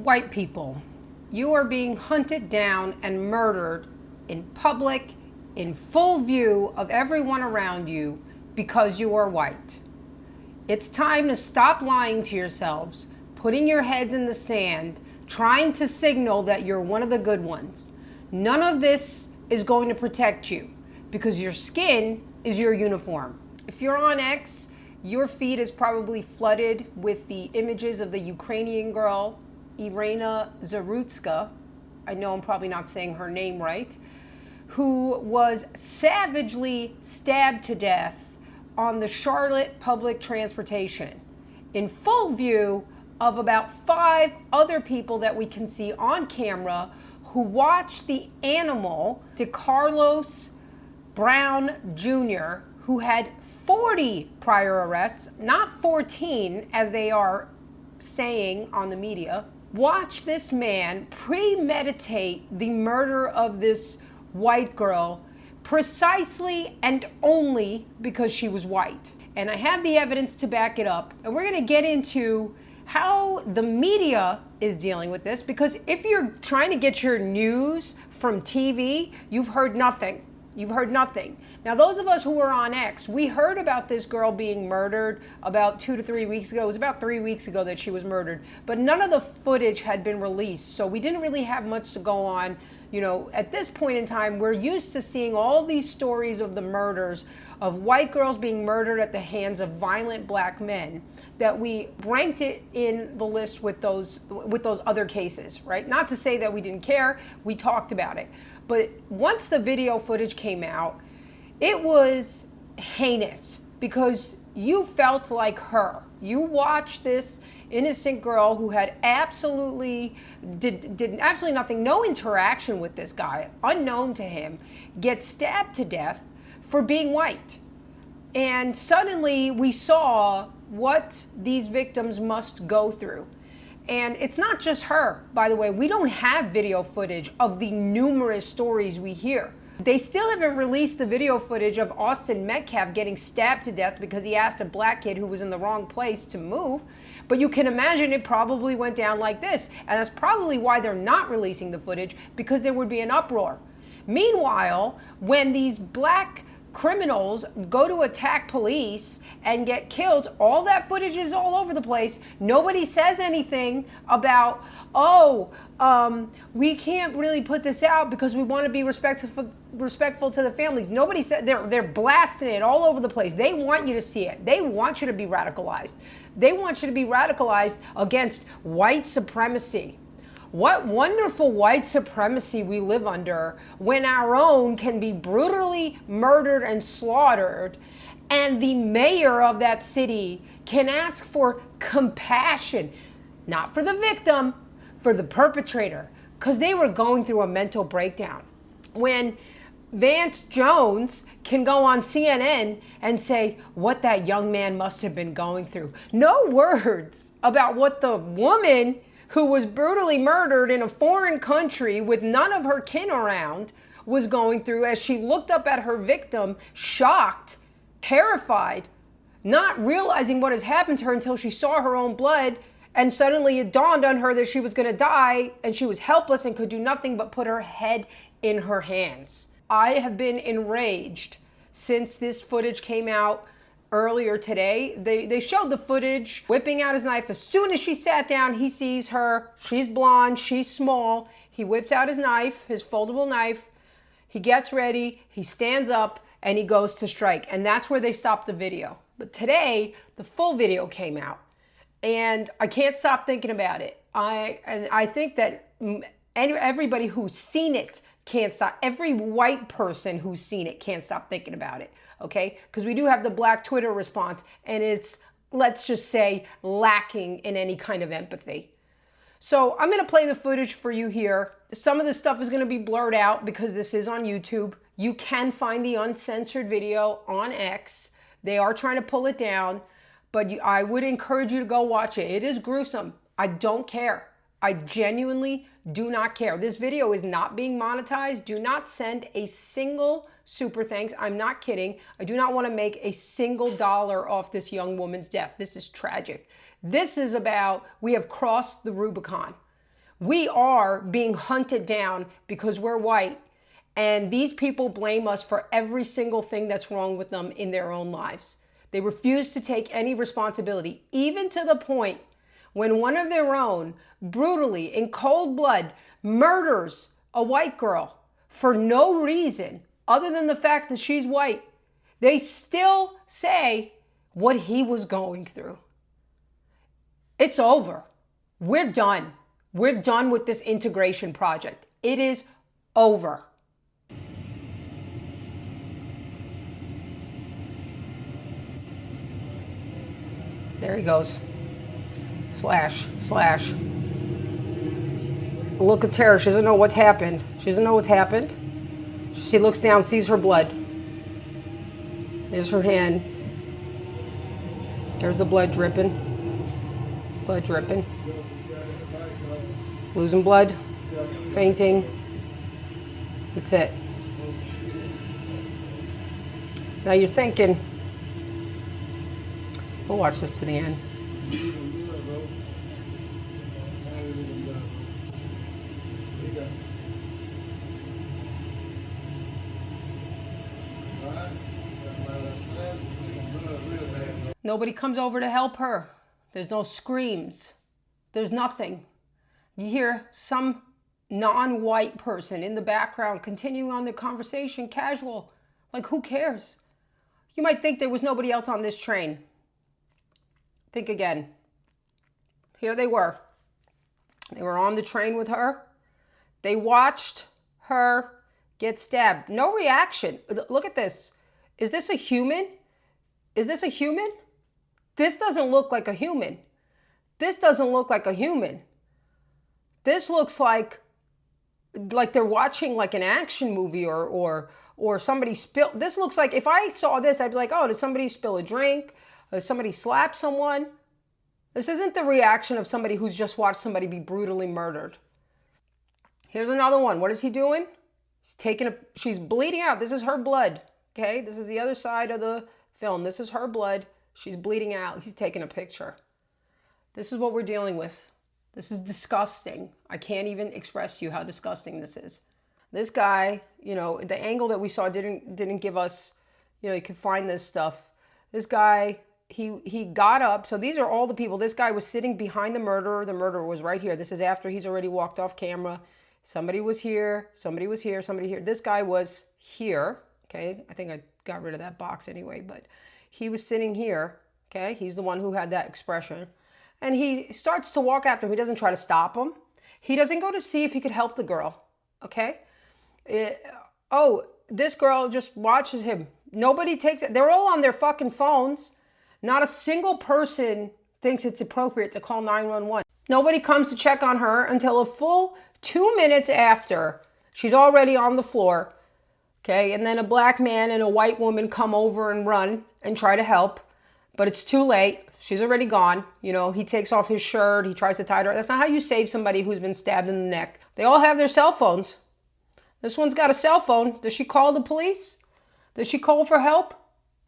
White people, you are being hunted down and murdered in public, in full view of everyone around you because you are white. It's time to stop lying to yourselves, putting your heads in the sand, trying to signal that you're one of the good ones. None of this is going to protect you because your skin is your uniform. If you're on X, your feed is probably flooded with the images of the Ukrainian girl, Iryna Zarutska. I know I'm probably not saying her name right, who was savagely stabbed to death on the Charlotte public transportation in full view of about 5 other people that we can see on camera who watched the animal, DeCarlos Brown Jr., who had 40 prior arrests, not 14 as they are saying on the media. Watch this man premeditate the murder of this white girl precisely and only because she was white. And I have the evidence to back it up. And we're going to get into how the media is dealing with this, because if you're trying to get your news from TV, you've heard nothing. You've heard nothing. Now, those of us who were on X, we heard about this girl being murdered about 2 to 3 weeks ago. It was about 3 weeks ago that she was murdered, but none of the footage had been released. So we didn't really have much to go on. You know, at this point in time, we're used to seeing all these stories of the murders of white girls being murdered at the hands of violent black men, that we ranked it in the list with those other cases, right? Not to say that we didn't care, we talked about it. But once the video footage came out, it was heinous because you felt like her. You watched this innocent girl who had absolutely did absolutely nothing, no interaction with this guy, unknown to him, get stabbed to death for being white. And suddenly we saw what these victims must go through. And it's not just her, by the way. We don't have video footage of the numerous stories we hear. They still haven't released the video footage of Austin Metcalf getting stabbed to death because he asked a black kid who was in the wrong place to move. But you can imagine it probably went down like this. And that's probably why they're not releasing the footage, because there would be an uproar. Meanwhile, when these black criminals go to attack police and get killed, all that footage is all over the place. Nobody says anything about, we can't really put this out because we want to be respectful to the families. Nobody said. They're blasting it all over the place. They want you to see it. They want you to be radicalized. They want you to be radicalized against white supremacy. What wonderful white supremacy we live under when our own can be brutally murdered and slaughtered, and the mayor of that city can ask for compassion, not for the victim, for the perpetrator, because they were going through a mental breakdown. When Vance Jones can go on CNN and say what that young man must have been going through. No words about what the woman who was brutally murdered in a foreign country with none of her kin around was going through as she looked up at her victim, shocked, terrified, not realizing what has happened to her until she saw her own blood, and suddenly it dawned on her that she was going to die, and she was helpless and could do nothing but put her head in her hands. I have been enraged since this footage came out earlier today. They showed the footage, whipping out his knife. As soon as she sat down, he sees her. She's blonde, she's small. He whips out his knife, his foldable knife. He gets ready, he stands up, and he goes to strike. And that's where they stopped the video. But today, the full video came out. And I can't stop thinking about it. I think that everybody who's seen it can't stop. Every white person who's seen it can't stop thinking about it. Okay? Because we do have the black Twitter response, and it's, let's just say, lacking in any kind of empathy. So I'm going to play the footage for you here. Some of this stuff is going to be blurred out because this is on YouTube. You can find the uncensored video on X. They are trying to pull it down, but I would encourage you to go watch it. It is gruesome. I don't care. I genuinely do not care. This video is not being monetized. Do not send a single super thanks. I'm not kidding. I do not want to make a single dollar off this young woman's death. This is tragic. This is about, we have crossed the Rubicon. We are being hunted down because we're white. And these people blame us for every single thing that's wrong with them in their own lives. They refuse to take any responsibility, even to the point when one of their own brutally, in cold blood, murders a white girl for no reason other than the fact that she's white. They still say what he was going through. It's over. We're done. We're done with this integration project. It is over. There he goes. Slash, slash. Look at Tara. She doesn't know what's happened. She doesn't know what's happened. She looks down, sees her blood. There's her hand. There's the blood dripping. Blood dripping. Losing blood. Fainting. That's it. Now you're thinking, we'll watch this to the end. Nobody comes over to help her. There's no screams. There's nothing. You hear some non-white person in the background continuing on the conversation, casual. Like, who cares? You might think there was nobody else on this train. Think again. Here they were. They were on the train with her. They watched her get stabbed. No reaction. Look at this. Is this a human? Is this a human? This doesn't look like a human. This doesn't look like a human. This looks like they're watching like an action movie or somebody spill. This looks like, if I saw this, I'd be like, oh, did somebody spill a drink? Did somebody slap someone? This isn't the reaction of somebody who's just watched somebody be brutally murdered. Here's another one. What is he doing? She's bleeding out. This is her blood. Okay, this is the other side of the film. This is her blood. She's bleeding out. He's taking a picture. This is what we're dealing with. This is disgusting. I can't even express to you how disgusting this is. This guy, the angle that we saw didn't give us, you can find this stuff. This guy, he got up. So these are all the people. This guy was sitting behind the murderer. The murderer was right here. This is after he's already walked off camera. Somebody was here. Somebody was here. Somebody here. This guy was here. Okay. I think I got rid of that box anyway, but he was sitting here. Okay. He's the one who had that expression. And he starts to walk after him. He doesn't try to stop him. He doesn't go to see if he could help the girl. Okay. This girl just watches him. Nobody takes it. They're all on their fucking phones. Not a single person thinks it's appropriate to call 911. Nobody comes to check on her until a full 2 minutes after she's already on the floor. Okay. And then a black man and a white woman come over and run and try to help. But it's too late. She's already gone. He takes off his shirt. He tries to tie her. That's not how you save somebody who's been stabbed in the neck. They all have their cell phones. This one's got a cell phone. Does she call the police? Does she call for help?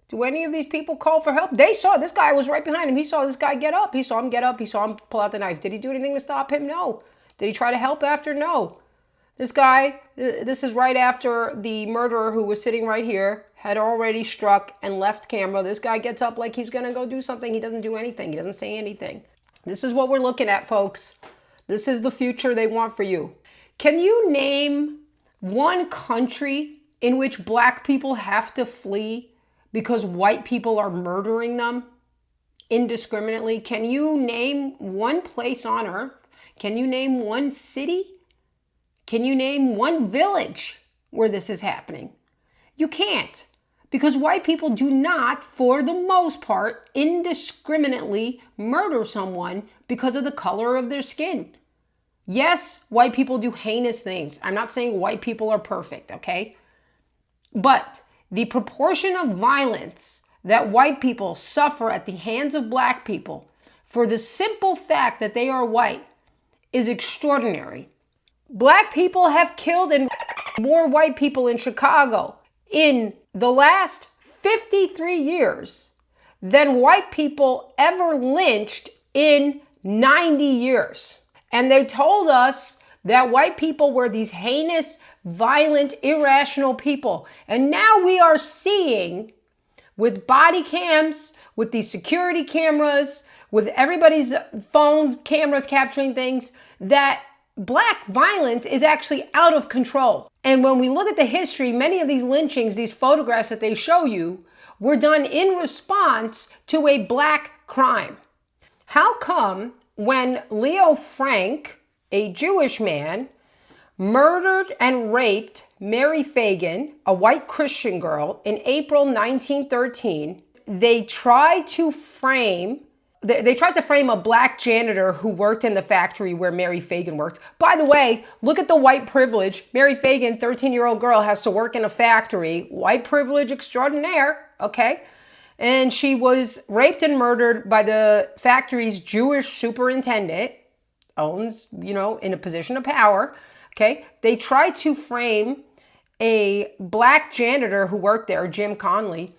Do any of these people call for help? They saw this guy was right behind him. He saw this guy get up. He saw him get up. He saw him pull out the knife. Did he do anything to stop him? No. Did he try to help after? No. This guy, this is right after the murderer who was sitting right here had already struck and left camera. This guy gets up like he's going to go do something. He doesn't do anything. He doesn't say anything. This is what we're looking at, folks. This is the future they want for you. Can you name one country in which black people have to flee because white people are murdering them indiscriminately? Can you name one place on earth? Can you name one city? Can you name one village where this is happening? You can't, because white people do not, for the most part, indiscriminately murder someone because of the color of their skin. Yes, white people do heinous things. I'm not saying white people are perfect, okay? But the proportion of violence that white people suffer at the hands of black people for the simple fact that they are white is extraordinary. Black people have killed more white people in Chicago in the last 53 years than white people ever lynched in 90 years. And they told us that white people were these heinous, violent, irrational people. And now we are seeing, with body cams, with these security cameras, with everybody's phone cameras capturing things, that black violence is actually out of control. And when we look at the history, many of these lynchings, these photographs that they show you, were done in response to a black crime. How come when Leo Frank, a Jewish man, murdered and raped Mary Fagan, a white Christian girl, in April 1913, they tried to frame a black janitor who worked in the factory where Mary Fagan worked. By the way, look at the white privilege. Mary Fagan, 13-year-old girl, has to work in a factory. White privilege extraordinaire, okay? And she was raped and murdered by the factory's Jewish superintendent, owns, in a position of power, okay? They tried to frame a black janitor who worked there, Jim Conley,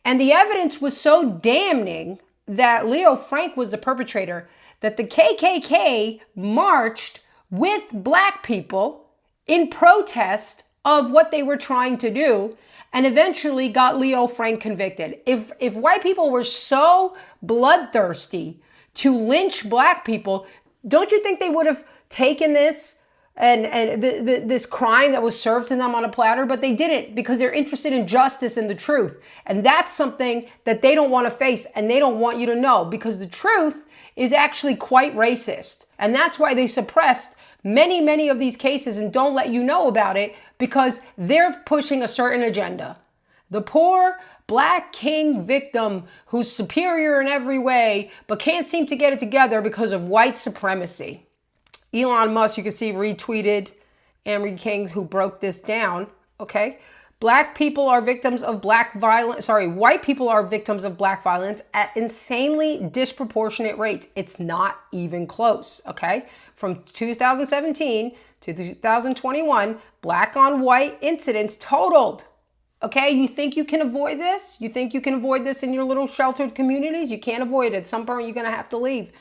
and the evidence was so damning that Leo Frank was the perpetrator, that the KKK marched with black people in protest of what they were trying to do, and eventually got Leo Frank convicted. If white people were so bloodthirsty to lynch black people, don't you think they would have taken this and this crime that was served to them on a platter? But they didn't, because they're interested in justice and the truth. And that's something that they don't want to face, and they don't want you to know, because the truth is actually quite racist. And that's why they suppressed many of these cases and don't let you know about it, because they're pushing a certain agenda. The poor black king victim who's superior in every way, but can't seem to get it together because of white supremacy. Elon Musk, you can see, retweeted Amory King, who broke this down, okay? White people are victims of black violence at insanely disproportionate rates. It's not even close, okay? From 2017 to 2021, black on white incidents totaled. Okay, you think you can avoid this? You think you can avoid this in your little sheltered communities? You can't avoid it. At some point, you're going to have to leave.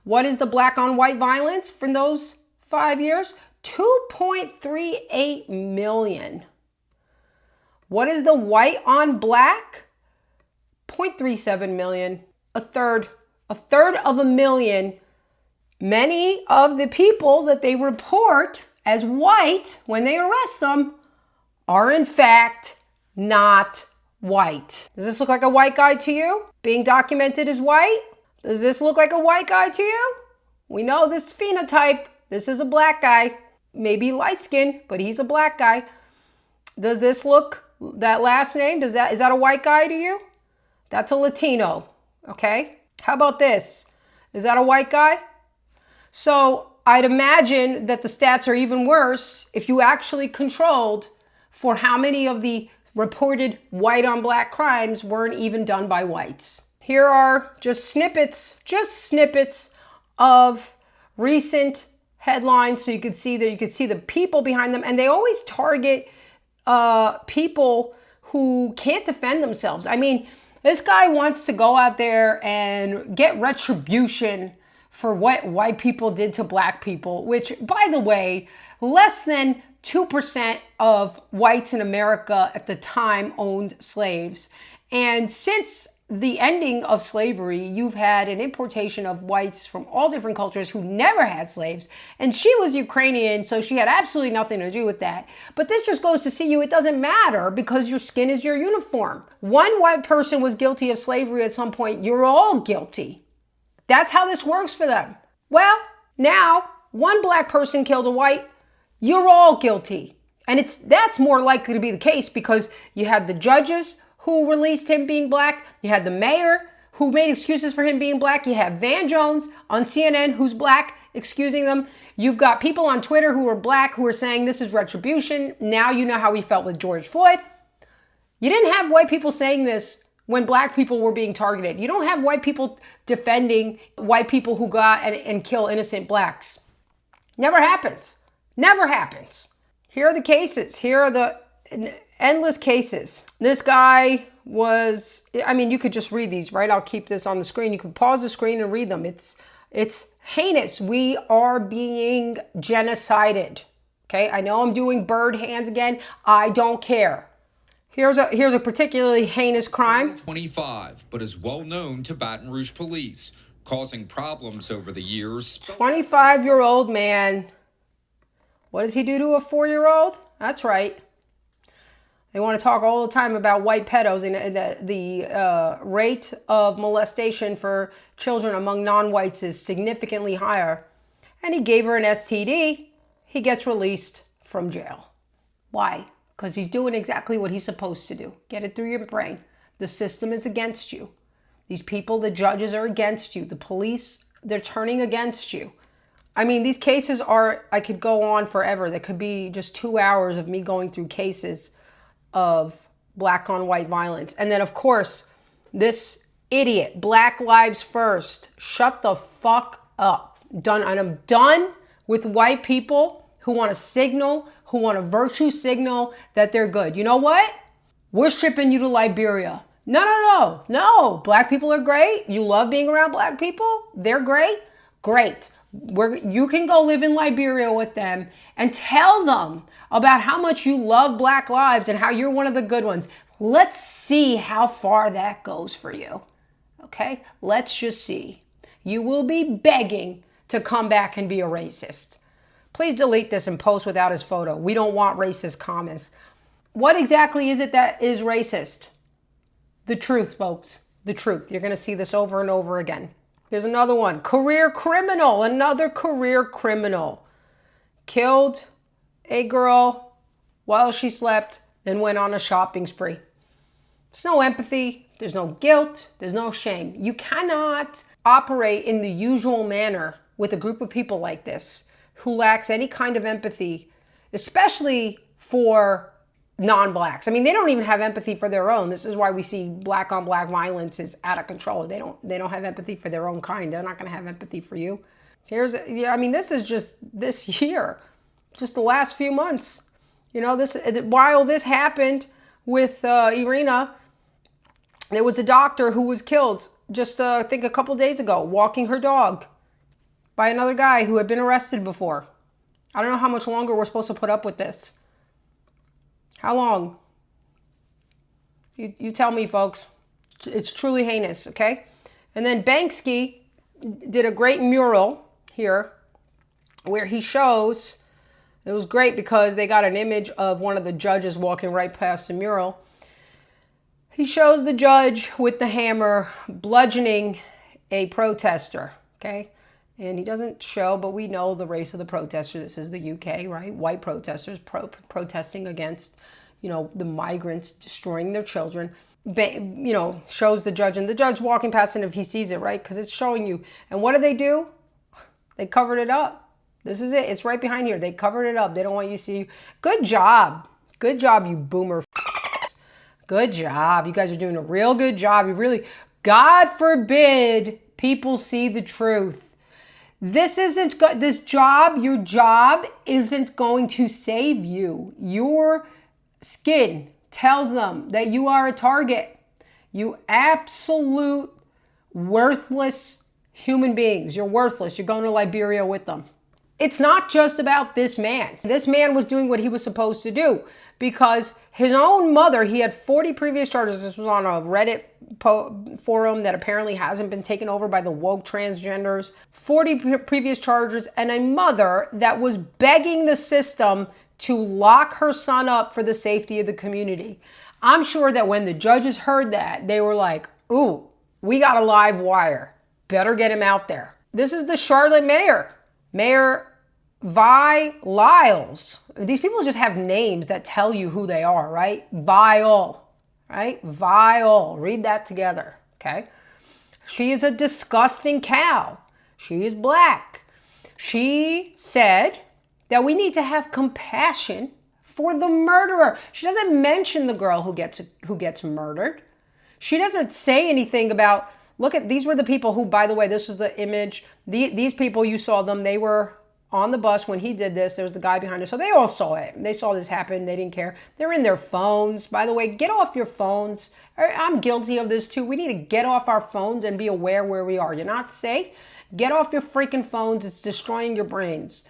What is the black on white violence for those 5 years? 2.38 million. What is the white on black? 0.37 million. A third of a million. Many of the people that they report as white when they arrest them are in fact not white. Does this look like a white guy to you? Being documented as white? Does this look like a white guy to you? We know this phenotype. This is a black guy. Maybe light skin, but he's a black guy. Does this look, that last name, is that a white guy to you? That's a Latino, okay? How about this? Is that a white guy? So I'd imagine that the stats are even worse if you actually controlled for how many of the reported white on black crimes weren't even done by whites. Here are just snippets of recent headlines, so you could see the people behind them, and they always target people who can't defend themselves. I mean, this guy wants to go out there and get retribution for what white people did to black people, which, by the way, less than 2% of whites in America at the time owned slaves. And since the ending of slavery, you've had an importation of whites from all different cultures who never had slaves. And she was Ukrainian, so she had absolutely nothing to do with that. But this just goes to see you, it doesn't matter, because your skin is your uniform. One white person was guilty of slavery at some point, you're all guilty. That's how this works for them. Well, now one black person killed a white, you're all guilty. And that's more likely to be the case, because you had the judges who released him being black. You had the mayor who made excuses for him being black. You have Van Jones on CNN who's black, excusing them. You've got people on Twitter who are black who are saying this is retribution. Now you know how he felt with George Floyd. You didn't have white people saying this when black people were being targeted. You don't have white people defending white people who go out and kill innocent blacks. Never happens. Never happens. Here are the cases. Here are the endless cases. This guy was, I mean, you could just read these, right? I'll keep this on the screen. You can pause the screen and read them. It's It's heinous. We are being genocided. Okay, I know I'm doing bird hands again. I don't care. Here's a particularly heinous crime. 25, but is well known to Baton Rouge police, causing problems over the years. 25-year-old man. What does he do to a 4-year-old? That's right. They want to talk all the time about white pedos, and the rate of molestation for children among non-whites is significantly higher. And he gave her an STD. He gets released from jail. Why? Because he's doing exactly what he's supposed to do. Get it through your brain. The system is against you. These people, the judges, are against you. The police, they're turning against you. I mean, these cases are, I could go on forever. There could be just 2 hours of me going through cases of black on white violence. And then, of course, this idiot, Black Lives First, shut the fuck up. Done. And I'm done with white people who want to signal, who want to virtue signal that they're good. You know what? We're shipping you to Liberia. No. Black people are great. You love being around black people. They're great. Great. You can go live in Liberia with them and tell them about how much you love black lives and how you're one of the good ones. Let's see how far that goes for you. Okay? Let's just see. You will be begging to come back and be a racist. Please delete this and post without his photo. We don't want racist comments. What exactly is it that is racist? The truth, folks. The truth. You're going to see this over and over again. Here's another one. Career criminal. Another career criminal. Killed a girl while she slept, then went on a shopping spree. There's no empathy. There's no guilt. There's no shame. You cannot operate in the usual manner with a group of people like this who lacks any kind of empathy, especially for non-blacks. I mean, they don't even have empathy for their own. This is why we see black on black violence is out of control. They don't have empathy for their own kind. They're not going to have empathy for you. This is just this year, just the last few months. You know, while this happened with Iryna, there was a doctor who was killed just I think a couple days ago, walking her dog by another guy who had been arrested before. I don't know how much longer we're supposed to put up with this. How long? You tell me, folks. It's truly heinous, okay? And then Banksy did a great mural here where he shows, it was great because they got an image of one of the judges walking right past the mural. He shows the judge with the hammer bludgeoning a protester, okay? And he doesn't show, but we know the race of the protester. This is the UK, right? White protesters protesting against, the migrants destroying their children. Shows the judge, and the judge walking past it if he sees it, right? Because it's showing you. And what do? They covered it up. This is it. It's right behind here. They covered it up. They don't want you to see. Good job. Good job, you boomer. Good job. You guys are doing a real good job. You really, God forbid people see the truth. Your job isn't going to save you. Your skin tells them that you are a target. You absolute worthless human beings. You're worthless. You're going to Liberia with them. It's not just about this man. This man was doing what he was supposed to do because his own mother, he had 40 previous charges. This was on a Reddit forum that apparently hasn't been taken over by the woke transgenders. 40 previous charges, and a mother that was begging the system to lock her son up for the safety of the community. I'm sure that when the judges heard that, they were like, ooh, we got a live wire. Better get him out there. This is the Charlotte mayor, Mayor Vi Lyles. These people just have names that tell you who they are, right? Vile, right? Vile. Read that together, okay? She is a disgusting cow. She is black. She said that we need to have compassion for the murderer. She doesn't mention the girl who gets murdered. She doesn't say anything about, these were the people who, by the way, this was the image. These people, you saw them, they were on the bus when he did this. There was the guy behind us. So they all saw it. They saw this happen. They didn't care. They're in their phones. By the way, get off your phones. I'm guilty of this too. We need to get off our phones and be aware where we are. You're not safe. Get off your freaking phones. It's destroying your brains.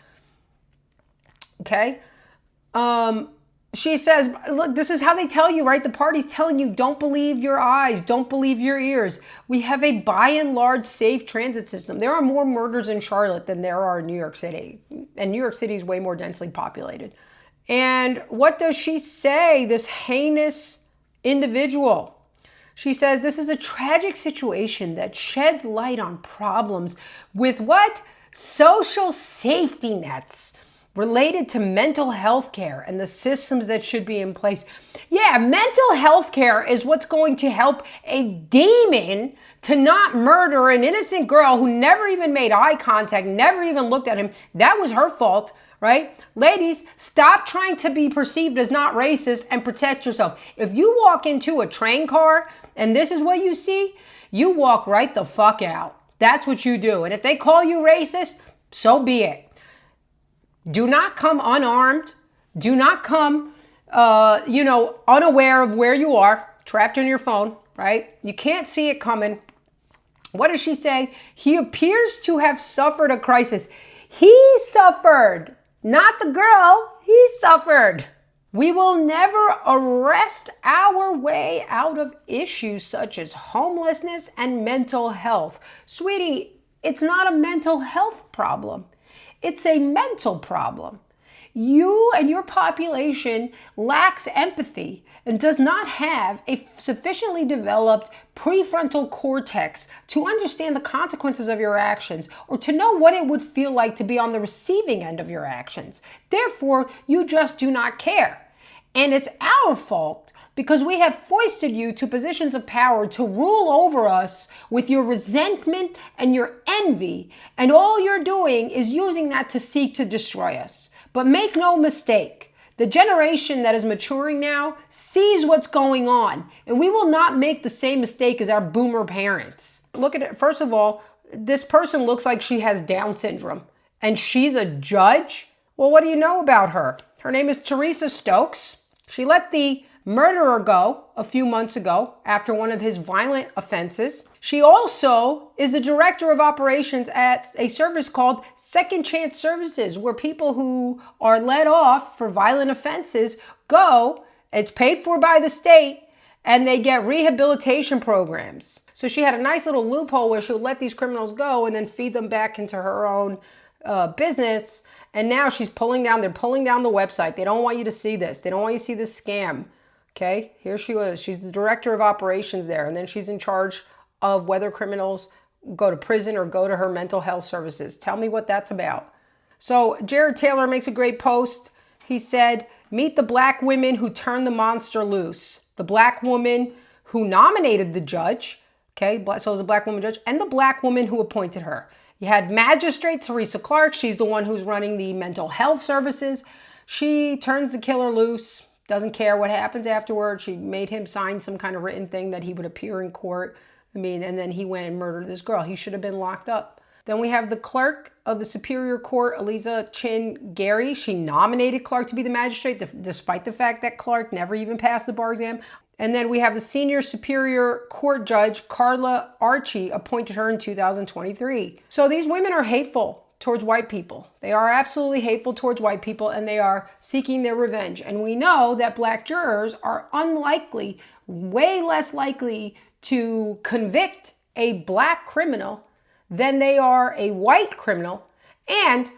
Okay? She says, look, this is how they tell you, right? The party's telling you, don't believe your eyes, don't believe your ears. We have a by and large safe transit system. There are more murders in Charlotte than there are in New York City. And New York City is way more densely populated. And what does she say, this heinous individual? She says, this is a tragic situation that sheds light on problems with what? Social safety nets related to mental health care and the systems that should be in place. Yeah, mental health care is what's going to help a demon to not murder an innocent girl who never even made eye contact, never even looked at him. That was her fault, right? Ladies, stop trying to be perceived as not racist and protect yourself. If you walk into a train car and this is what you see, you walk right the fuck out. That's what you do. And if they call you racist, so be it. Do not come unarmed. Do not come, unaware of where you are, trapped in your phone, right? You can't see it coming. What does she say? He appears to have suffered a crisis. He suffered, not the girl. He suffered. We will never arrest our way out of issues such as homelessness and mental health. Sweetie, it's not a mental health problem. It's a mental problem. You and your population lacks empathy and does not have a sufficiently developed prefrontal cortex to understand the consequences of your actions or to know what it would feel like to be on the receiving end of your actions. Therefore, you just do not care. And it's our fault because we have foisted you to positions of power to rule over us with your resentment and your envy. And all you're doing is using that to seek to destroy us. But make no mistake, the generation that is maturing now sees what's going on. And we will not make the same mistake as our boomer parents. Look at it. First of all, this person looks like she has Down syndrome. And she's a judge? Well, what do you know about her? Her name is Teresa Stokes. She let the murderer go a few months ago after one of his violent offenses. She also is the director of operations at a service called Second Chance Services, where people who are let off for violent offenses go, it's paid for by the state, and they get rehabilitation programs. So she had a nice little loophole where she would let these criminals go and then feed them back into her own business. And now they're pulling down the website. They don't want you to see this. They don't want you to see this scam. Okay, here she was. She's the director of operations there. And then she's in charge of whether criminals go to prison or go to her mental health services. Tell me what that's about. So Jared Taylor makes a great post. He said, meet the black women who turned the monster loose. The black woman who nominated the judge. Okay, so it was a black woman judge. And the black woman who appointed her. You had Magistrate Teresa Clark. She's the one who's running the mental health services. She turns the killer loose, doesn't care what happens afterward. She made him sign some kind of written thing that he would appear in court. And then he went and murdered this girl. He should have been locked up. Then we have the clerk of the Superior Court, Eliza Chin Gary. She nominated Clark to be the magistrate, despite the fact that Clark never even passed the bar exam. And then we have the Senior Superior Court Judge, Carla Archie, appointed her in 2023. So these women are hateful towards white people. They are absolutely hateful towards white people, and they are seeking their revenge. And we know that black jurors are unlikely, way less likely to convict a black criminal than they are a white criminal. And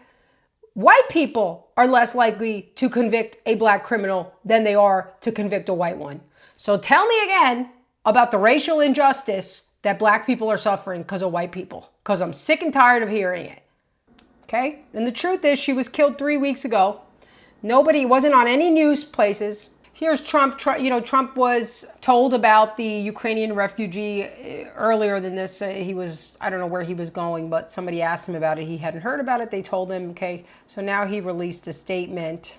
white people are less likely to convict a black criminal than they are to convict a white one. So tell me again about the racial injustice that black people are suffering because of white people, because I'm sick and tired of hearing it. Okay? And the truth is, she was killed 3 weeks ago. Nobody wasn't on any news places. Here's Trump. Trump was told about the Ukrainian refugee earlier than this. I don't know where he was going, but somebody asked him about it. He hadn't heard about it. They told him, okay. So now he released a statement.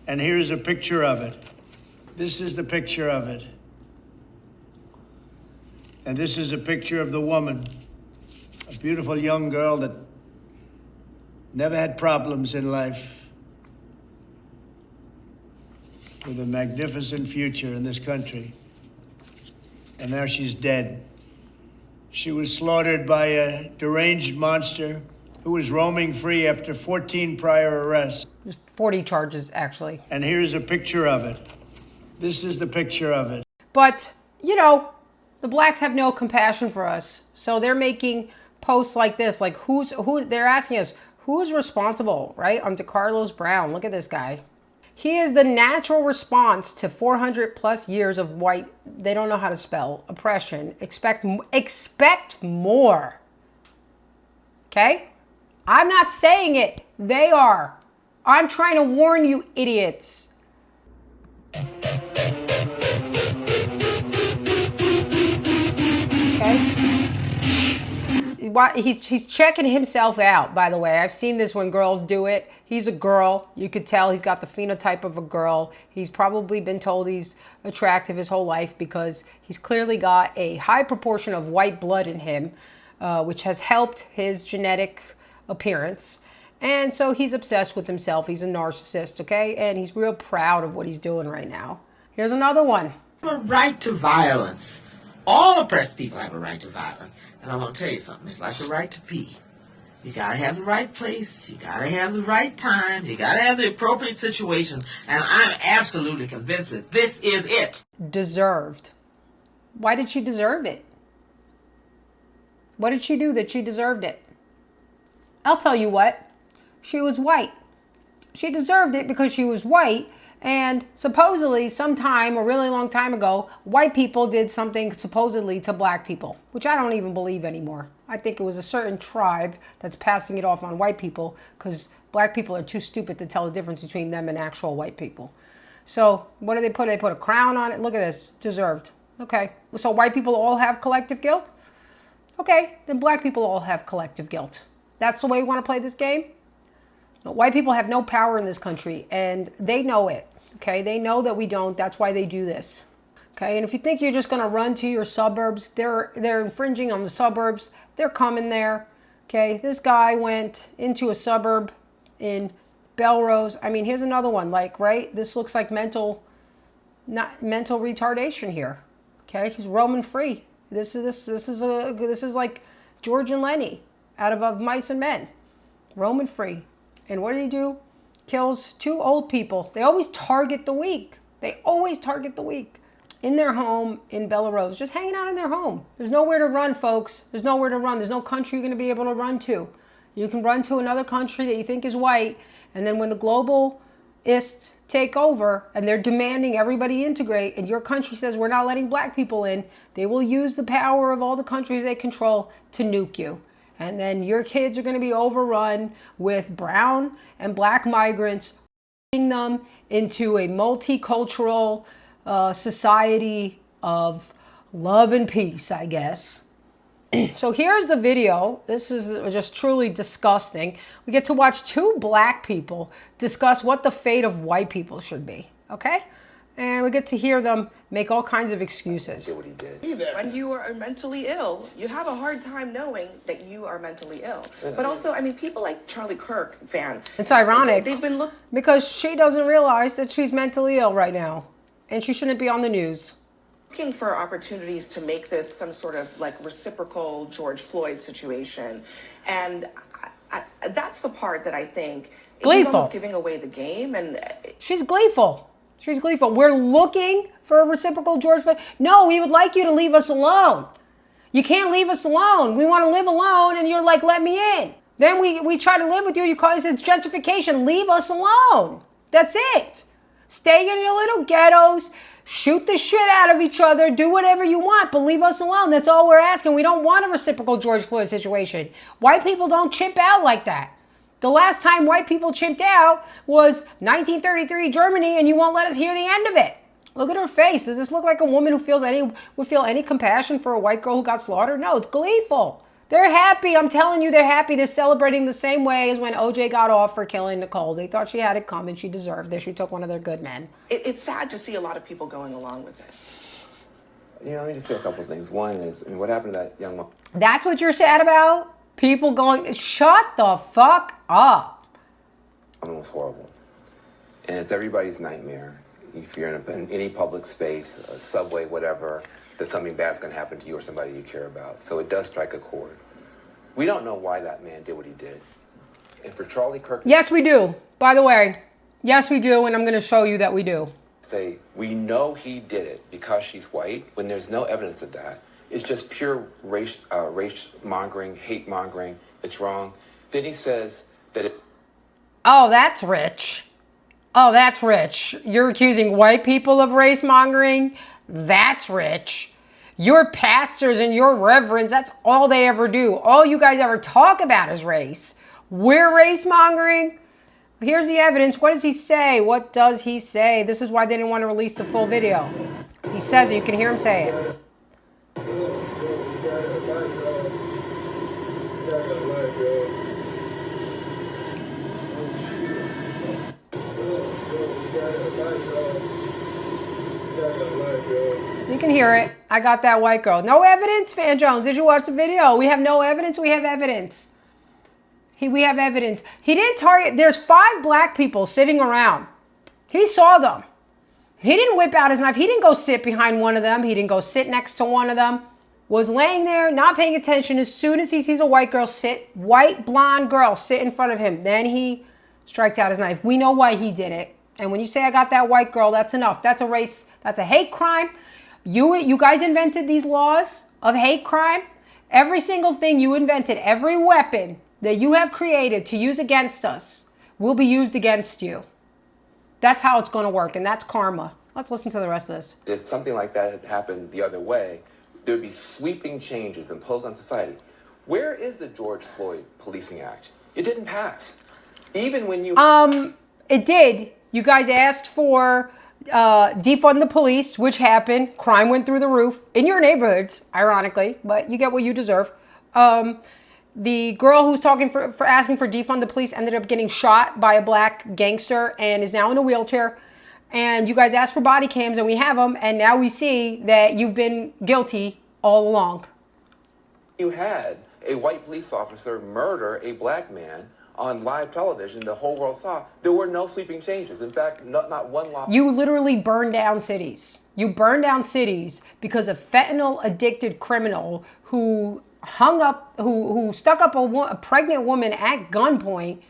And here's a picture of it. This is the picture of it. And this is a picture of the woman, a beautiful young girl that never had problems in life, with a magnificent future in this country. And now she's dead. She was slaughtered by a deranged monster who was roaming free after 14 prior arrests. Just 40 charges, actually. And here's a picture of it. This is the picture of it. But, you know, the blacks have no compassion for us. So they're making posts like this, like who they're asking us, who's responsible, right? On DeCarlos Brown. Look at this guy. He is the natural response to 400 plus years of white, they don't know how to spell, oppression. Expect more. Okay? I'm not saying it. They are. I'm trying to warn you, idiots. Okay? He's checking himself out, by the way. I've seen this when girls do it. He's a girl. You could tell he's got the phenotype of a girl. He's probably been told he's attractive his whole life because he's clearly got a high proportion of white blood in him, which has helped his genetic appearance. And so he's obsessed with himself. He's a narcissist, okay? And he's real proud of what he's doing right now. Here's another one. A right to violence. All oppressed people have a right to violence. And I'm going to tell you something. It's like the right to pee. You got to have the right place. You got to have the right time. You got to have the appropriate situation. And I'm absolutely convinced that this is it. Deserved. Why did she deserve it? What did she do that she deserved it? I'll tell you what. She was white. She deserved it because she was white. And supposedly, sometime, a really long time ago, white people did something supposedly to black people, which I don't even believe anymore. I think it was a certain tribe that's passing it off on white people because black people are too stupid to tell the difference between them and actual white people. So what do they put? They put a crown on it. Look at this. Deserved. Okay. So white people all have collective guilt? Okay. Then black people all have collective guilt. That's the way we want to play this game? But white people have no power in this country, and they know it. Okay, they know that we don't. That's why they do this. Okay, and if you think you're just going to run to your suburbs, they're infringing on the suburbs. They're coming there. Okay, this guy went into a suburb in Belrose. I mean, here's another one. Like, right? This looks like mental retardation here. Okay, he's roaming free. This is like George and Lenny out of Mice and Men, roaming free. And what did he do? Kills 2 old people. They always target the weak. They always target the weak. In their home in Belarus, just hanging out in their home. There's nowhere to run, folks. There's nowhere to run. There's no country you're going to be able to run to. You can run to another country that you think is white, and then when the globalists take over and they're demanding everybody integrate, and your country says we're not letting black people in, they will use the power of all the countries they control to nuke you. And then your kids are going to be overrun with brown and black migrants, putting them into a multicultural society of love and peace, I guess. So here's the video. This is just truly disgusting. We get to watch 2 black people discuss what the fate of white people should be, okay? And we get to hear them make all kinds of excuses. What he did. When you are mentally ill, you have a hard time knowing that you are mentally ill. But also, I mean, people like Charlie Kirk, it's ironic they've been because she doesn't realize that she's mentally ill right now, and she shouldn't be on the news. looking for opportunities to make this some sort of like reciprocal George Floyd situation. And that's the part that I think is almost giving away the game. And she's gleeful. She's gleeful. We're looking for a reciprocal George Floyd. No, we would like you to leave us alone. You can't leave us alone. We want to live alone, and you're like, let me in. Then we try to live with you. You call this gentrification. Leave us alone. That's it. Stay in your little ghettos. Shoot the shit out of each other. Do whatever you want, but leave us alone. That's all we're asking. We don't want a reciprocal George Floyd situation. White people don't chimp out like that. The last time white people chimped out was 1933 Germany, and you won't let us hear the end of it. Look at her face. Does this look like a woman who would feel any compassion for a white girl who got slaughtered? No, it's gleeful. They're happy. I'm telling you, they're happy. They're celebrating the same way as when OJ got off for killing Nicole. They thought she had it coming. She deserved it. She took one of their good men. It's sad to see a lot of people going along with it. You know, let me just say a couple of things. One is, what happened to that young woman? That's what you're sad about? People going, shut the fuck up. It was horrible. And it's everybody's nightmare. if you're in any public space, a subway, whatever, that something bad's going to happen to you or somebody you care about. So it does strike a chord. We don't know why that man did what he did. And for Charlie Kirk... Yes, we do. By the way, yes, we do, and I'm going to show you that we do. Say, we know he did it because she's white, when there's no evidence of that. It's just pure race mongering, hate mongering. It's wrong. Then he says that it... Oh, that's rich. Oh, that's rich. You're accusing white people of race mongering? That's rich. Your pastors and your reverends, that's all they ever do. All you guys ever talk about is race. We're race mongering? Here's the evidence. What does he say? What does he say? This is why they didn't want to release the full video. He says it. You can hear him say it. You can hear it. I got that white girl. No evidence, Fan Jones. Did you watch the video? We have no evidence. We have evidence. We have evidence. He didn't target. There's 5 black people sitting around. He saw them. He didn't whip out his knife. He didn't go sit behind one of them. He didn't go sit next to one of them. Was laying there, not paying attention. As soon as he sees a white girl white blonde girl sit in front of him, then he strikes out his knife. We know why he did it. And when you say I got that white girl, that's enough. That's a race. That's a hate crime. You guys invented these laws of hate crime. Every single thing you invented, every weapon that you have created to use against us will be used against you. That's how it's going to work, and that's karma. Let's listen to the rest of this. If something like that had happened the other way, there would be sweeping changes imposed on society. Where is the George Floyd Policing Act? It didn't pass. Even when you... It did. You guys asked for defund the police, which happened. Crime went through the roof in your neighborhoods, ironically, but you get what you deserve. The girl who's talking for asking for defund the police ended up getting shot by a black gangster and is now in a wheelchair. And you guys asked for body cams and we have them. And now we see that you've been guilty all along. You had a white police officer murder a black man on live television. The whole world saw. There were no sweeping changes. In fact, not one law. You literally burned down cities. You burned down cities because a fentanyl addicted criminal who stuck up a pregnant woman at gunpoint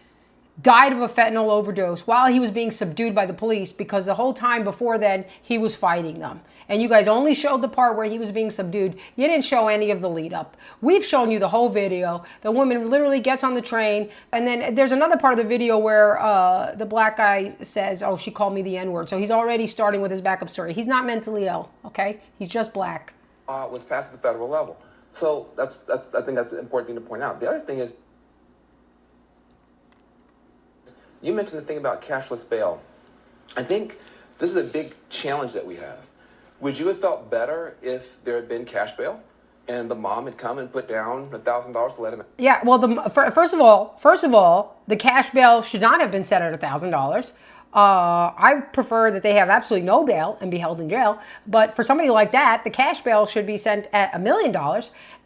died of a fentanyl overdose while he was being subdued by the police, because the whole time before then he was fighting them. And you guys only showed the part where he was being subdued. You didn't show any of the lead up. We've shown you the whole video. The woman literally gets on the train, and then there's another part of the video where the black guy says, oh, she called me the N-word. So he's already starting with his backup story. He's not mentally ill, okay? He's just black. Was passed at the federal level. So I think that's an important thing to point out. The other thing is, you mentioned the thing about cashless bail. I think this is a big challenge that we have. Would you have felt better if there had been cash bail and the mom had come and put down $1,000 to let him in? Yeah, well, first of all, the cash bail should not have been set at $1,000. I prefer that they have absolutely no bail and be held in jail. But for somebody like that, the cash bail should be sent at $1 million.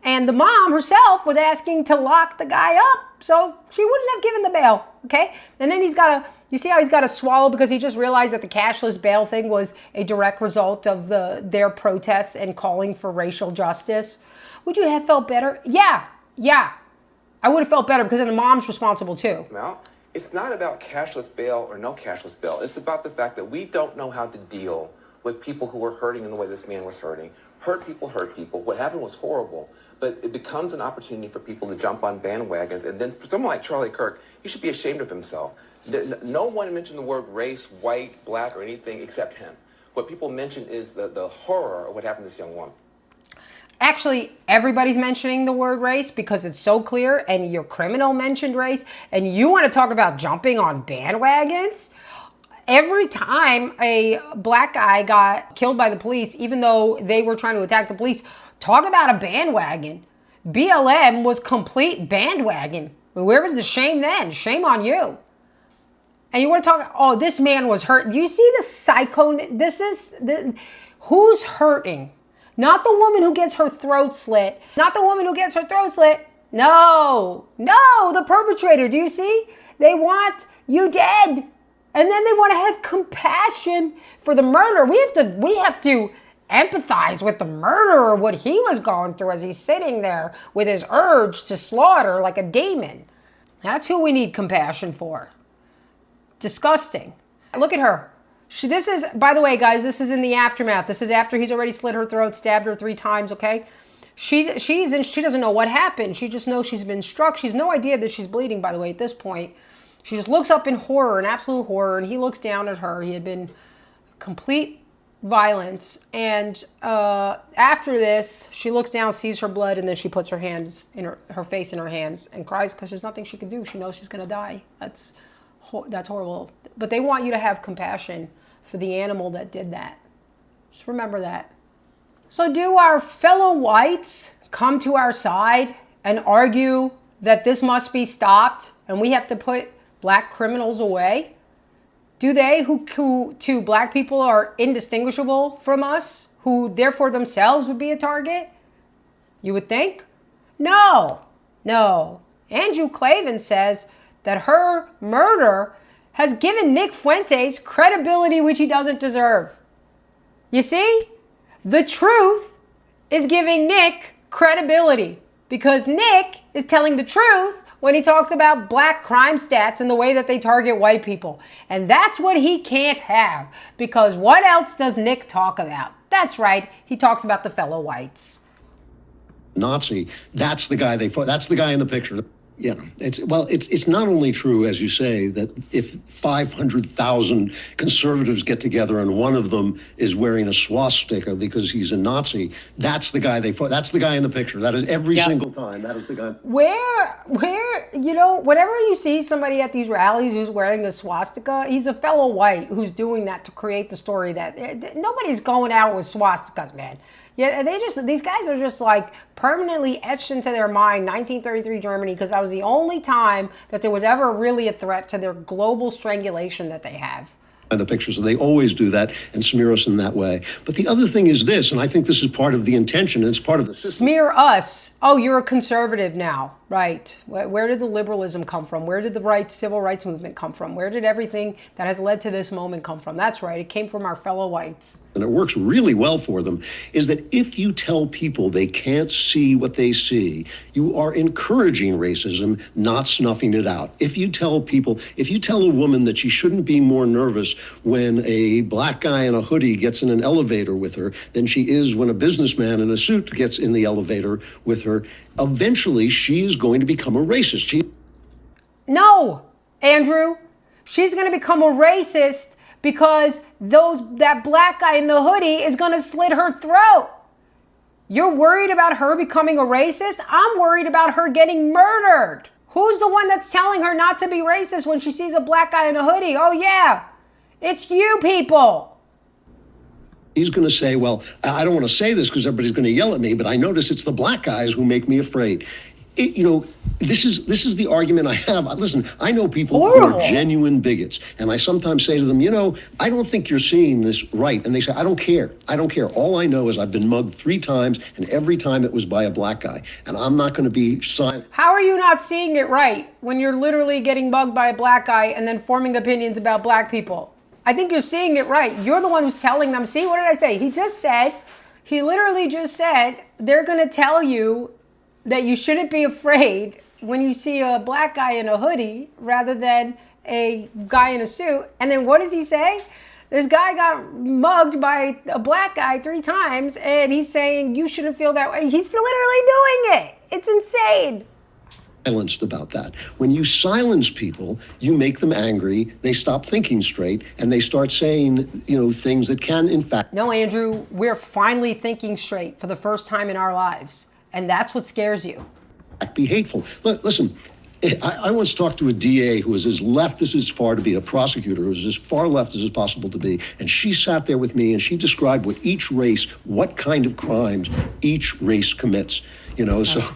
And the mom herself was asking to lock the guy up, so she wouldn't have given the bail, okay? And then you see how he's got to swallow because he just realized that the cashless bail thing was a direct result of their protests and calling for racial justice. Would you have felt better? Yeah. I would have felt better because then the mom's responsible too. Now, it's not about cashless bail or no cashless bail. It's about the fact that we don't know how to deal with people who are hurting in the way this man was hurting. Hurt people. What happened was horrible, but it becomes an opportunity for people to jump on bandwagons. And then for someone like Charlie Kirk, he should be ashamed of himself. No one mentioned the word race, white, black, or anything except him. What people mention is the horror of what happened to this young woman. Actually, everybody's mentioning the word race because it's so clear, and your criminal mentioned race, and you want to talk about jumping on bandwagons? Every time a black guy got killed by the police, even though they were trying to attack the police, talk about a bandwagon. BLM was complete bandwagon. Where was the shame then? Shame on you. And you want to talk, oh, this man was hurt. You see the psycho, who's hurting? Not the woman who gets her throat slit. No, the perpetrator. Do you see? They want you dead. And then they want to have compassion for the murderer. We have to empathize with the murderer, what he was going through as he's sitting there with his urge to slaughter like a demon. That's who we need compassion for. Disgusting. Look at her. This is, by the way, guys, this is in the aftermath. This is after he's already slit her throat, stabbed her 3 times, okay? She doesn't know what happened. She just knows she's been struck. She's no idea that she's bleeding, by the way, at this point. She just looks up in horror, in absolute horror, and he looks down at her. He had been complete violence. And after this, she looks down, sees her blood, and then she puts her hands in her face in her hands and cries because there's nothing she can do. She knows she's going to die. That's horrible. But they want you to have compassion for the animal that did that. Just remember that. So do our fellow whites come to our side and argue that this must be stopped and we have to put black criminals away? Do they, who to black people are indistinguishable from us, who therefore themselves would be a target? You would think? No. Andrew Clavin says that her murder has given Nick Fuentes credibility which he doesn't deserve. You see? The truth is giving Nick credibility because Nick is telling the truth when he talks about black crime stats and the way that they target white people. And that's what he can't have, because what else does Nick talk about? That's right, he talks about the fellow whites. Nazi, that's the guy they fought. That's the guy in the picture. Yeah, it's not only true, as you say, that if 500,000 conservatives get together and one of them is wearing a swastika because he's a Nazi, that's the guy they fought. That's the guy in the picture. That is every single time. That is the guy. Where, whenever you see somebody at these rallies who's wearing a swastika, he's a fellow white who's doing that to create the story that nobody's going out with swastikas, man. Yeah, these guys are just like permanently etched into their mind 1933 Germany, because that was the only time that there was ever really a threat to their global strangulation that they have. And the pictures, so they always do that and smear us in that way. But the other thing is this, and I think this is part of the intention, and it's part of the system. Smear us. Oh, you're a conservative now, right? Where did the liberalism come from? Where did the civil rights movement come from? Where did everything that has led to this moment come from? That's right, it came from our fellow whites. And it works really well for them, is that if you tell people they can't see what they see, you are encouraging racism, not snuffing it out. If you tell a woman that she shouldn't be more nervous when a black guy in a hoodie gets in an elevator with her than she is when a businessman in a suit gets in the elevator with her, eventually she is going to become a racist. No, Andrew, she's going to become a racist because that black guy in the hoodie is going to slit her throat. You're worried about her becoming a racist? I'm worried about her getting murdered. Who's the one that's telling her not to be racist when she sees a black guy in a hoodie? Oh, yeah, it's you people. He's going to say, well, I don't want to say this because everybody's going to yell at me, but I notice it's the black guys who make me afraid. This is the argument I have. Listen, I know people who are genuine bigots, and I sometimes say to them, I don't think you're seeing this right. And they say, I don't care. All I know is I've been mugged 3 times, and every time it was by a black guy, and I'm not going to be silent. How are you not seeing it right when you're literally getting mugged by a black guy and then forming opinions about black people? I think you're seeing it right. You're the one who's telling them. See, what did I say? He literally just said, they're going to tell you that you shouldn't be afraid when you see a black guy in a hoodie rather than a guy in a suit. And then what does he say? This guy got mugged by a black guy 3 times, and he's saying you shouldn't feel that way. He's literally doing it. It's insane. Silenced about that. When you silence people, you make them angry, they stop thinking straight, and they start saying, things that can, in fact... No, Andrew, we're finally thinking straight for the first time in our lives, and that's what scares you. Be hateful. Listen, I once talked to a DA who was as left as far to be a prosecutor, who was as far left as is possible to be, and she sat there with me and she described what kind of crimes each race commits. So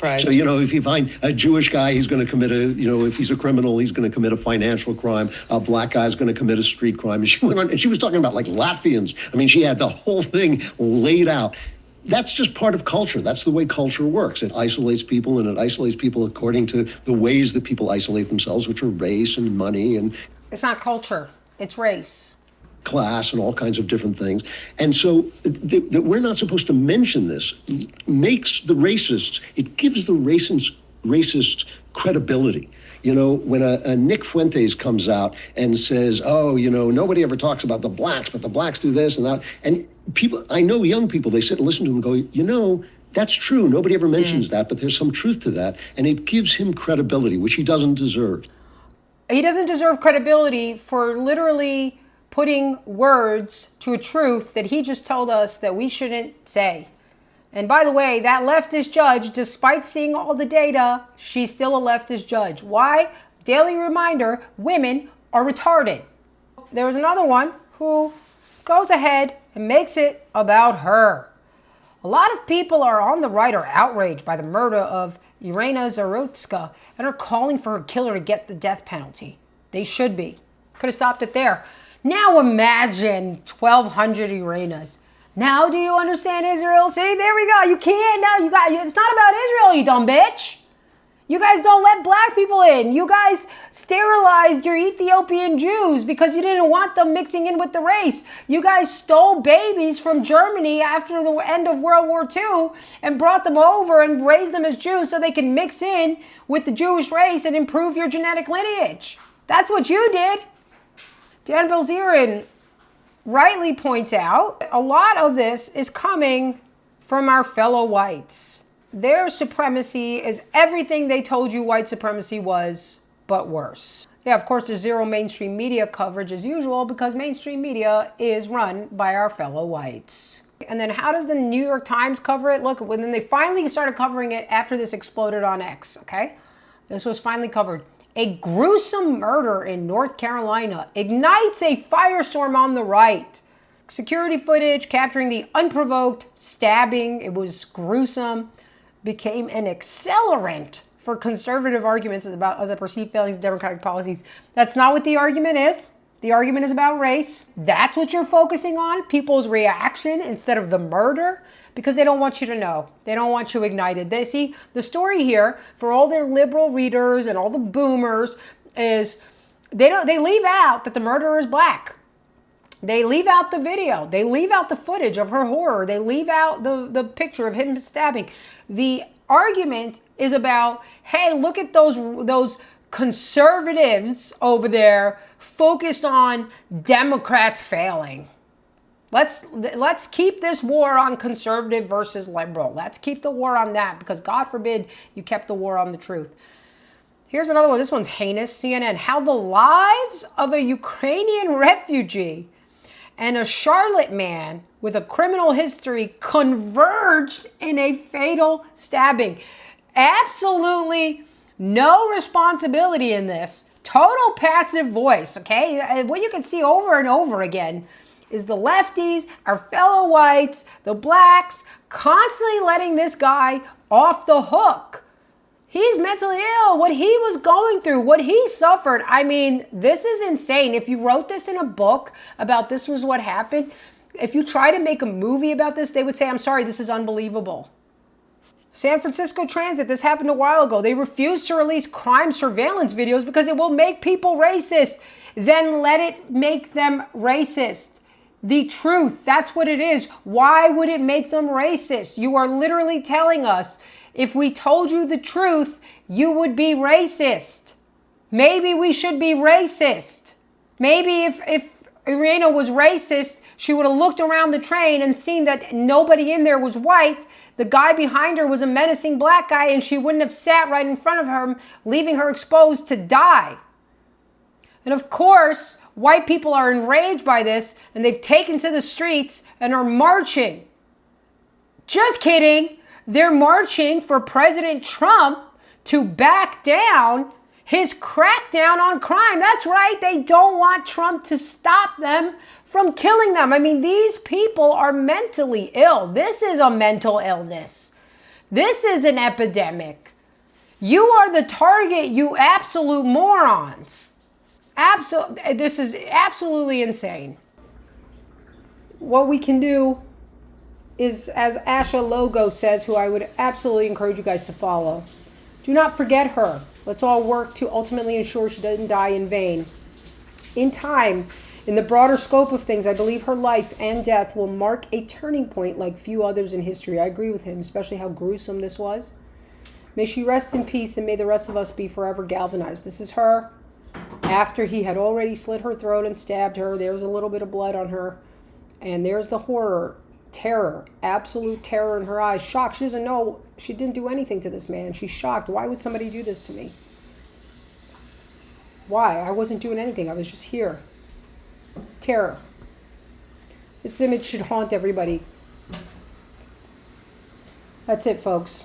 if you find a Jewish guy, he's going to commit if he's a criminal, he's going to commit a financial crime. A black guy's going to commit a street crime. And she went on, and she was talking about like Latvians. I mean, she had the whole thing laid out. That's just part of culture. That's the way culture works. It isolates people, and it isolates people according to the ways that people isolate themselves, which are race and money. And it's not culture. It's race. Class and all kinds of different things. And so that we're not supposed to mention this makes the racists, it gives the racists credibility. You know, when a Nick Fuentes comes out and says, oh, you know, nobody ever talks about the blacks, but the blacks do this and that. And people, I know young people, they sit and listen to him and go, you know, that's true. Nobody ever mentions that, but there's some truth to that. And it gives him credibility, which he doesn't deserve. He doesn't deserve credibility for literally putting words to a truth that he just told us that we shouldn't say. And by the way, that leftist judge, despite seeing all the data, she's still a leftist judge. Why? Daily reminder, women are retarded. There was another one who goes ahead and makes it about her. A lot of people are on the right are outraged by the murder of Iryna Zarutska and are calling for her killer to get the death penalty. They should be. Could have stopped it there. Now imagine 1,200 Irynas. Now do you understand Israel? See, there we go. You can't. Now it's not about Israel, you dumb bitch. You guys don't let black people in. You guys sterilized your Ethiopian Jews because you didn't want them mixing in with the race. You guys stole babies from Germany after the end of World War II and brought them over and raised them as Jews so they can mix in with the Jewish race and improve your genetic lineage. That's what you did. Dan Bilzerian rightly points out a lot of this is coming from our fellow whites. Their supremacy is everything they told you white supremacy was, but worse. Yeah, of course, there's zero mainstream media coverage as usual because mainstream media is run by our fellow whites. And then how does the New York Times cover it? Look, when they finally started covering it after this exploded on X, okay? This was finally covered. A gruesome murder in North Carolina ignites a firestorm on the right. Security footage capturing the unprovoked stabbing, it was gruesome, became an accelerant for conservative arguments about the perceived failings of Democratic policies. That's not what the argument is. The argument is about race. That's what you're focusing on, people's reaction instead of the murder, because they don't want you to know. They don't want you ignited. They see the story here for all their liberal readers and all the boomers is they leave out that the murderer is black. They leave out the video. They leave out the footage of her horror. They leave out the picture of him stabbing. The argument is about, hey, look at those conservatives over there focused on Democrats failing. Let's keep this war on conservative versus liberal. Let's keep the war on that because God forbid you kept the war on the truth. Here's another one. This one's heinous. CNN. How the lives of a Ukrainian refugee and a Charlotte man with a criminal history converged in a fatal stabbing. Absolutely no responsibility in this. Total passive voice, okay? What you can see over and over again is the lefties, our fellow whites, the blacks, constantly letting this guy off the hook. He's mentally ill. What he was going through, what he suffered. I mean, this is insane. If you wrote this in a book about this was what happened, if you try to make a movie about this, they would say, I'm sorry, this is unbelievable. San Francisco Transit, this happened a while ago. They refused to release crime surveillance videos because it will make people racist. Then let it make them racist. The truth, that's what it is. Why would it make them racist? You are literally telling us if we told you the truth, you would be racist. Maybe we should be racist. Maybe if Iryna was racist, she would have looked around the train and seen that nobody in there was white. The guy behind her was a menacing black guy and she wouldn't have sat right in front of her, leaving her exposed to die. And of course, white people are enraged by this and they've taken to the streets and are marching. Just kidding. They're marching for President Trump to back down his crackdown on crime. That's right. They don't want Trump to stop them from killing them. I mean, these people are mentally ill. This is a mental illness. This is an epidemic. You are the target, you absolute morons. This is absolutely insane. What we can do is, as Asha Logo says, who I would absolutely encourage you guys to follow, do not forget her. Let's all work to ultimately ensure she doesn't die in vain. In time, In the broader scope of things, I believe her life and death will mark a turning point like few others in history. I agree with him, especially how gruesome this was. May she rest in peace, and may the rest of us be forever galvanized. This is her after he had already slit her throat and stabbed her. There's a little bit of blood on her. And there's the horror, terror, absolute terror in her eyes. Shock. She doesn't know. She didn't do anything to this man. She's shocked. Why would somebody do this to me? Why? I wasn't doing anything. I was just here. Terror. This image should haunt everybody. That's it, folks.